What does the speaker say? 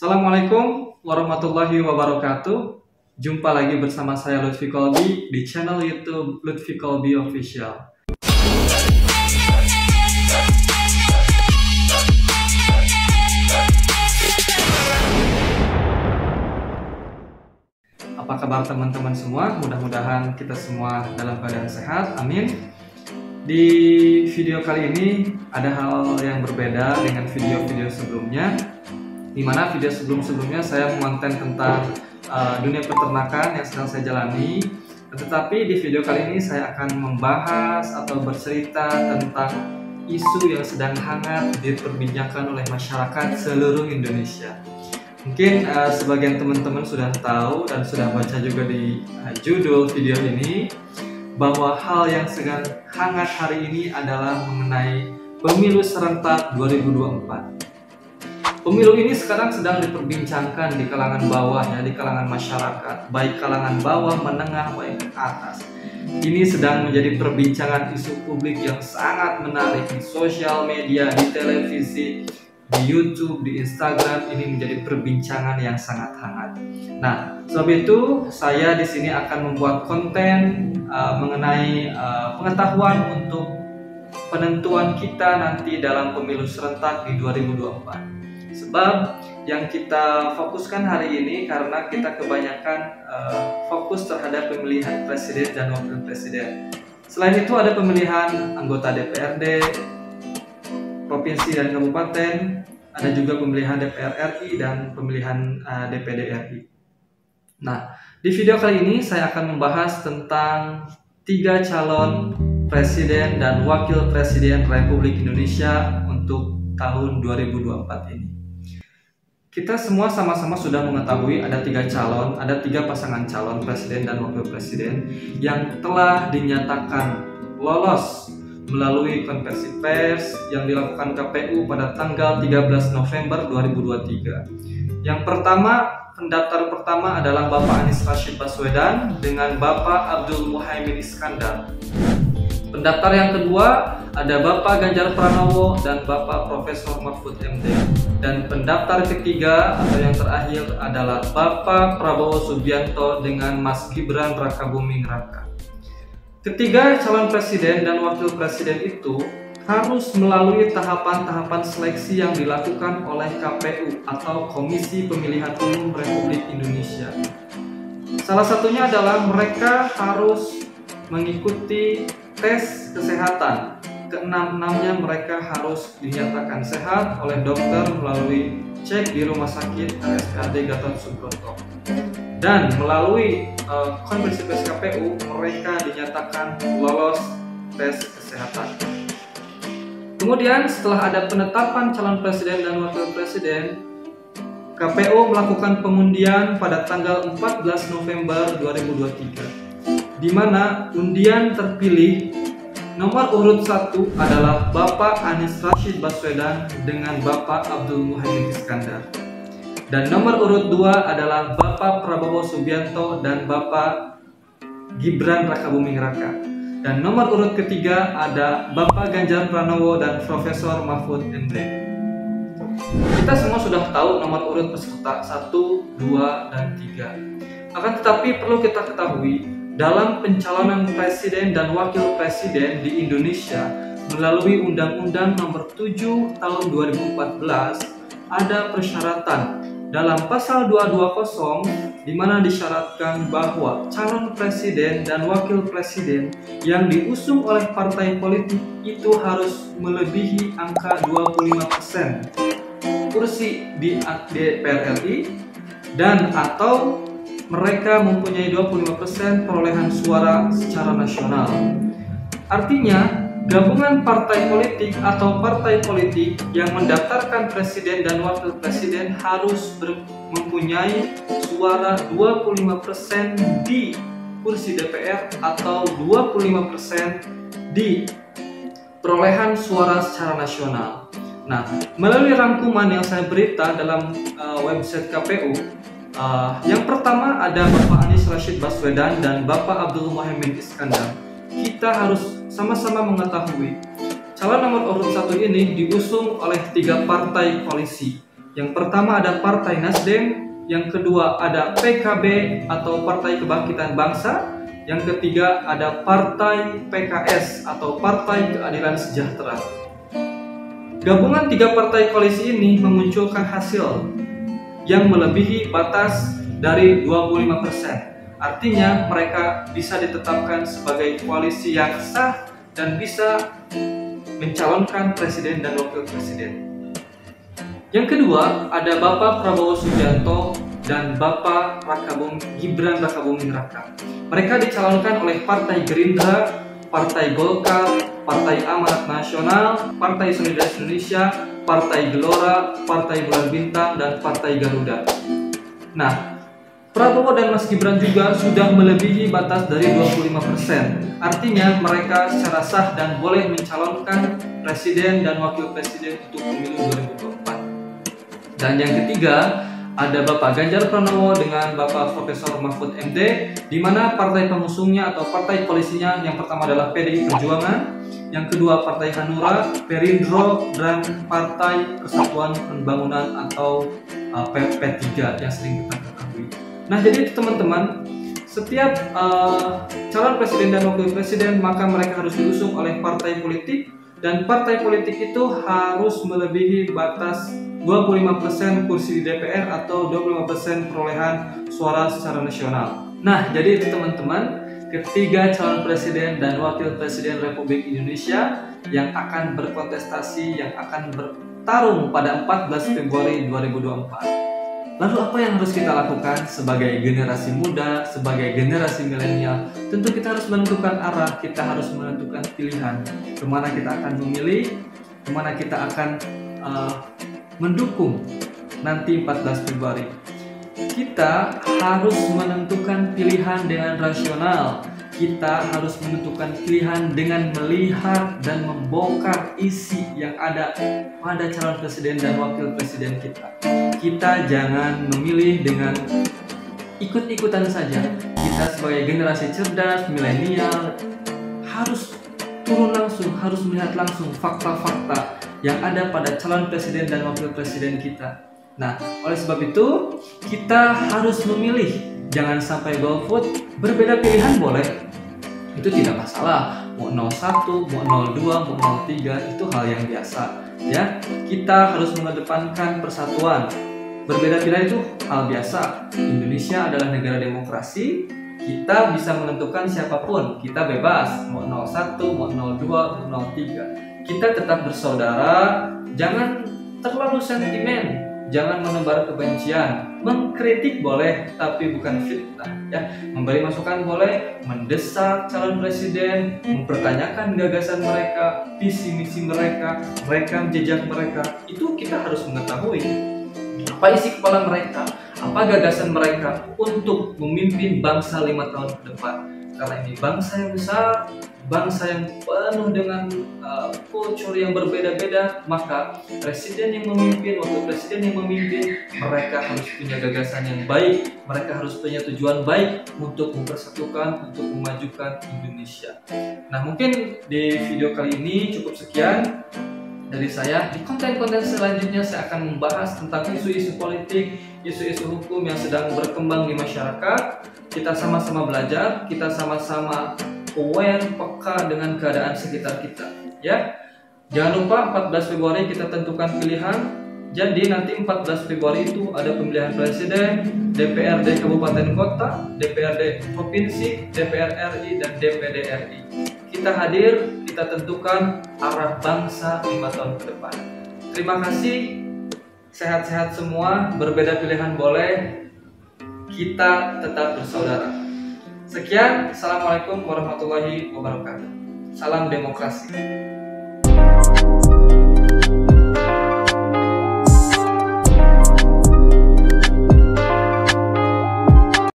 Assalamualaikum warahmatullahi wabarakatuh. Jumpa lagi bersama saya Lutfi Kolbi di channel YouTube Lutfi Kolbi Official. Apa kabar teman-teman semua? Mudah-mudahan kita semua dalam keadaan sehat. Amin. Di video kali ini ada hal yang berbeda dengan video-video sebelumnya, di mana video sebelumnya saya mengonten tentang dunia peternakan yang sedang saya jalani. Tetapi di video kali ini saya akan membahas atau bercerita tentang isu yang sedang hangat diperbincangkan oleh masyarakat seluruh Indonesia. Mungkin sebagian teman-teman sudah tahu dan sudah baca juga di judul video ini, bahwa hal yang sedang hangat hari ini adalah mengenai pemilu serentak 2024. Pemilu ini sekarang sedang diperbincangkan di kalangan bawah, ya, di kalangan masyarakat, baik kalangan bawah, menengah, baik ke atas. Ini sedang menjadi perbincangan isu publik yang sangat menarik di sosial media, di televisi, di YouTube, di Instagram. Ini menjadi perbincangan yang sangat hangat. Nah, sebab itu saya di sini akan membuat konten mengenai pengetahuan untuk penentuan kita nanti dalam pemilu serentak di 2024. Sebab yang kita fokuskan hari ini karena kita kebanyakan fokus terhadap pemilihan presiden dan wakil presiden. Selain itu ada pemilihan anggota DPRD, provinsi dan kabupaten, ada juga pemilihan DPR RI dan pemilihan DPD RI. Nah, di video kali ini saya akan membahas tentang 3 calon presiden dan wakil presiden Republik Indonesia untuk tahun 2024 ini. Kita semua sama-sama sudah mengetahui ada 3 calon, ada 3 pasangan calon presiden dan wakil presiden yang telah dinyatakan lolos melalui konversi pers yang dilakukan KPU pada tanggal 13 November 2023. Yang pertama, pendaftar pertama adalah Bapak Anies Rashid Baswedan dengan Bapak Abdul Muhaimin Iskandar. Pendaftar yang kedua ada Bapak Ganjar Pranowo dan Bapak Profesor Mahfud MD. Dan pendaftar ketiga atau yang terakhir adalah Bapak Prabowo Subianto dengan Mas Gibran Rakabuming Raka. Ketiga calon presiden dan wakil presiden itu harus melalui tahapan-tahapan seleksi yang dilakukan oleh KPU atau Komisi Pemilihan Umum Republik Indonesia. Salah satunya adalah mereka harus mengikuti tes kesehatan. Keenam-enamnya mereka harus dinyatakan sehat oleh dokter melalui cek di Rumah Sakit RSPAD Gatot Subroto. Dan melalui konversi pers KPU mereka dinyatakan lolos tes kesehatan. Kemudian setelah ada penetapan calon presiden dan wakil presiden, KPU melakukan pengundian pada tanggal 14 November 2023, di mana undian terpilih nomor urut 1 adalah Bapak Anies Rashid Baswedan dengan Bapak Abdul Muhaimin Iskandar. Dan nomor urut 2 adalah Bapak Prabowo Subianto dan Bapak Gibran Rakabuming Raka. Dan nomor urut ketiga ada Bapak Ganjar Pranowo dan Profesor Mahfud MD. Kita semua sudah tahu nomor urut peserta 1, 2, dan 3. Akan tetapi perlu kita ketahui, dalam pencalonan presiden dan wakil presiden di Indonesia melalui Undang-Undang Nomor 7 Tahun 2014 ada persyaratan dalam pasal 220 di mana disyaratkan bahwa calon presiden dan wakil presiden yang diusung oleh partai politik itu harus melebihi angka 25% kursi di DPR RI dan atau mereka mempunyai 25% perolehan suara secara nasional. Artinya, gabungan partai politik atau partai politik yang mendaftarkan presiden dan wakil presiden harus mempunyai suara 25% di kursi DPR atau 25% di perolehan suara secara nasional. Nah, melalui rangkuman yang saya berita dalam website KPU, yang pertama ada Bapak Anies Rashid Baswedan dan Bapak Abdul Muhaimin Iskandar. Kita harus sama-sama mengetahui calon nomor urut 1 ini diusung oleh 3 partai koalisi, Yang pertama ada Partai Nasdem, yang kedua ada PKB atau Partai Kebangkitan Bangsa, yang ketiga ada Partai PKS atau Partai Keadilan Sejahtera. Gabungan tiga partai koalisi ini memunculkan hasil yang melebihi batas dari 25%. Artinya mereka bisa ditetapkan sebagai koalisi yang sah dan bisa mencalonkan presiden dan wakil presiden. Yang kedua ada Bapak Prabowo Subianto dan Bapak Gibran Rakabuming Raka. Mereka dicalonkan oleh Partai Gerindra, Partai Golkar, Partai Amanat Nasional, Partai Solidaritas Indonesia, Partai Gelora, Partai Bulan Bintang, dan Partai Garuda. Nah, Prabowo dan Mas Gibran juga sudah melebihi batas dari 25%. Artinya mereka secara sah dan boleh mencalonkan presiden dan wakil presiden untuk pemilu 2024. Dan yang ketiga ada Bapak Ganjar Pranowo dengan Bapak Profesor Mahfud MD, di mana partai pengusungnya atau partai koalisinya yang pertama adalah PDI Perjuangan, yang kedua Partai Hanura, Perindro, dan Partai Persatuan Pembangunan atau P3 yang sering kita ketahui. Nah, jadi teman-teman, setiap calon presiden dan wakil presiden maka mereka harus diusung oleh partai politik, dan partai politik itu harus melebihi batas 25% kursi di DPR atau 25% perolehan suara secara nasional. Nah, jadi itu teman-teman, ketiga calon presiden dan wakil presiden Republik Indonesia yang akan berkontestasi, yang akan bertarung pada 14 Februari 2024. Lalu apa yang harus kita lakukan sebagai generasi muda, sebagai generasi milenial? Tentu kita harus menentukan arah, kita harus menentukan pilihan. Kemana kita akan memilih, kemana kita akan mendukung nanti 14 Februari. Kita harus menentukan pilihan dengan rasional. Kita harus menentukan pilihan dengan melihat dan membongkar isi yang ada pada calon presiden dan wakil presiden kita. Kita jangan memilih dengan ikut-ikutan saja. Kita sebagai generasi cerdas, milenial, harus turun langsung, harus melihat langsung fakta-fakta yang ada pada calon presiden dan wakil presiden kita. Nah, oleh sebab itu, kita harus memilih. Jangan sampai golput. Berbeda pilihan boleh, itu tidak masalah. Mau 01, mau 02, mau 03, itu hal yang biasa. Ya, kita harus mengedepankan persatuan. Berbeda pilihan itu hal biasa. Indonesia adalah negara demokrasi. Kita bisa menentukan siapapun. Kita bebas, mau 01, mau 02, mau 03. Kita tetap bersaudara. Jangan terlalu sentimen. Jangan menebar kebencian. Mengkritik boleh, tapi bukan fitnah. Ya, memberi masukan boleh, mendesak calon presiden, mempertanyakan gagasan mereka, visi misi mereka, rekam jejak mereka. Itu kita harus mengetahui apa isi kepala mereka, apa gagasan mereka untuk memimpin bangsa 5 tahun ke depan. Karena ini bangsa yang besar, bangsa yang penuh dengan kultur yang berbeda-beda, maka presiden yang memimpin, wakil presiden yang memimpin, mereka harus punya gagasan yang baik, mereka harus punya tujuan baik untuk mempersatukan, untuk memajukan Indonesia. Nah, mungkin di video kali ini cukup sekian dari saya. Di konten-konten selanjutnya saya akan membahas tentang isu-isu politik, isu-isu hukum yang sedang berkembang di masyarakat. Kita sama-sama belajar, kita sama-sama aware, peka dengan keadaan sekitar kita, ya. Jangan lupa 14 Februari kita tentukan pilihan. Jadi nanti 14 Februari itu ada pemilihan presiden, DPRD Kabupaten Kota, DPRD Provinsi, DPR RI, dan DPD RI. Kita hadir, kita tentukan arah bangsa 5 tahun ke depan. Terima kasih, sehat-sehat semua, berbeda pilihan boleh, kita tetap bersaudara. Sekian, Assalamualaikum warahmatullahi wabarakatuh. Salam demokrasi.